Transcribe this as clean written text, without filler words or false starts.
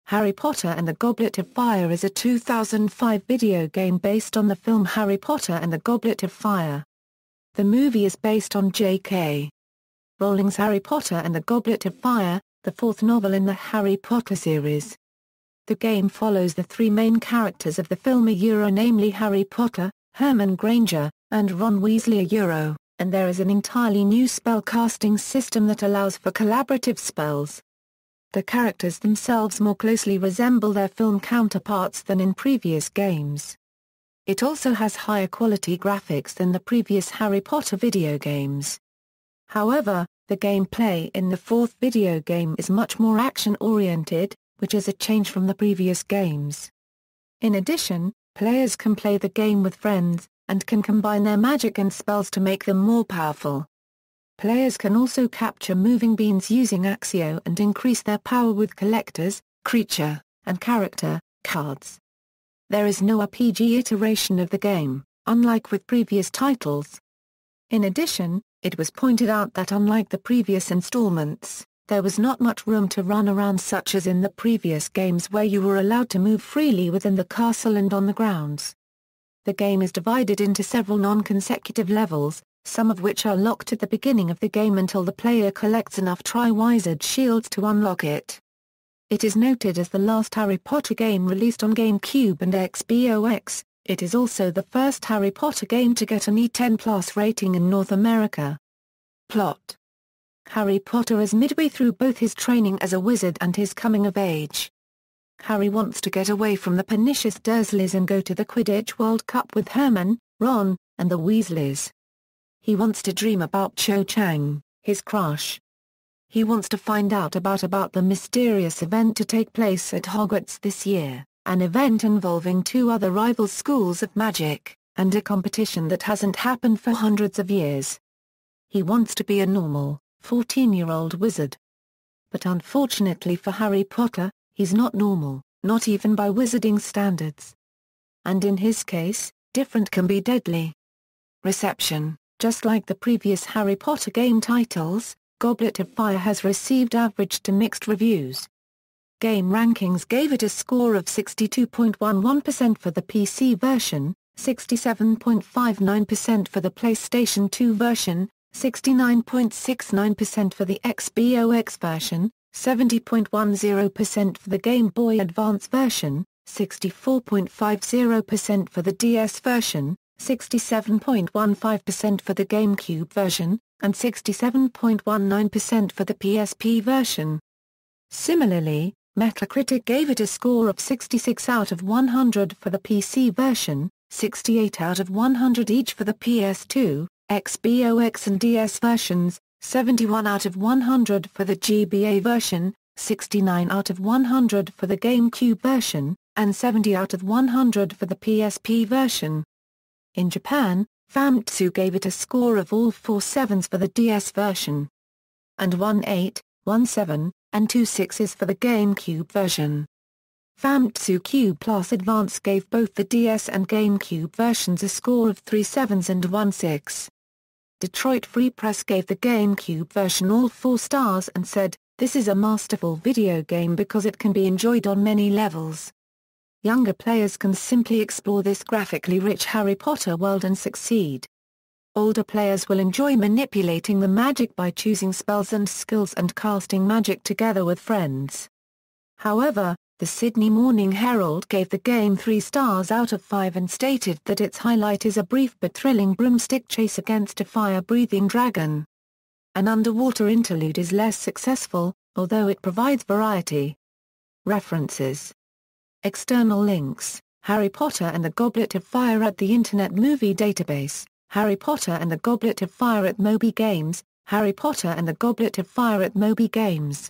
Harry Potter and the Goblet of Fire is a 2005 video game based on the film Harry Potter and the Goblet of Fire. The movie is based on J.K. Rowling's Harry Potter and the Goblet of Fire, the fourth novel in the Harry Potter series. The game follows the three main characters of the film namely Harry Potter, Hermione Granger, and Ron Weasley and there is an entirely new spell casting system that allows for collaborative spells. The characters themselves more closely resemble their film counterparts than in previous games. It also has higher quality graphics than the previous Harry Potter video games. However, the gameplay in the fourth video game is much more action-oriented, which is a change from the previous games. In addition, players can play the game with friends, and can combine their magic and spells to make them more powerful. Players can also capture moving beans using Axio and increase their power with collectors, creature, and character cards. There is no RPG iteration of the game, unlike with previous titles. In addition, it was pointed out that unlike the previous installments, there was not much room to run around such as in the previous games where you were allowed to move freely within the castle and on the grounds. The game is divided into several non-consecutive levels, some of which are locked at the beginning of the game until the player collects enough Triwizard Shields to unlock it. It is noted as the last Harry Potter game released on GameCube and Xbox. It is also the first Harry Potter game to get an E10+ rating in North America. Plot: Harry Potter is midway through both his training as a wizard and his coming of age. Harry wants to get away from the pernicious Dursleys and go to the Quidditch World Cup with Hermione, Ron, and the Weasleys. He wants to dream about Cho Chang, his crush. He wants to find out about the mysterious event to take place at Hogwarts this year, an event involving two other rival schools of magic, and a competition that hasn't happened for hundreds of years. He wants to be a normal, 14-year-old wizard. But unfortunately for Harry Potter, he's not normal, not even by wizarding standards. And in his case, different can be deadly. Reception: just like the previous Harry Potter game titles, Goblet of Fire has received average to mixed reviews. Game Rankings gave it a score of 62.11% for the PC version, 67.59% for the PlayStation 2 version, 69.69% for the Xbox version, 70.10% for the Game Boy Advance version, 64.50% for the DS version, 67.15% for the GameCube version, and 67.19% for the PSP version. Similarly, Metacritic gave it a score of 66 out of 100 for the PC version, 68 out of 100 each for the PS2, Xbox and DS versions, 71 out of 100 for the GBA version, 69 out of 100 for the GameCube version, and 70 out of 100 for the PSP version. In Japan, Famitsu gave it a score of all 4 sevens for the DS version, and 1 8, 1 7, and 2 6s for the GameCube version. Famitsu Cube Plus Advance gave both the DS and GameCube versions a score of 3 sevens and 1 6. Detroit Free Press gave the GameCube version all 4 stars and said, "This is a masterful video game because it can be enjoyed on many levels. Younger players can simply explore this graphically rich Harry Potter world and succeed. Older players will enjoy manipulating the magic by choosing spells and skills and casting magic together with friends." However, the Sydney Morning Herald gave the game 3 stars out of 5 and stated that its highlight is a brief but thrilling broomstick chase against a fire-breathing dragon. An underwater interlude is less successful, although it provides variety. References: External links: Harry Potter and the Goblet of Fire at the Internet Movie Database, Harry Potter and the Goblet of Fire at Moby Games, Harry Potter and the Goblet of Fire at Moby Games.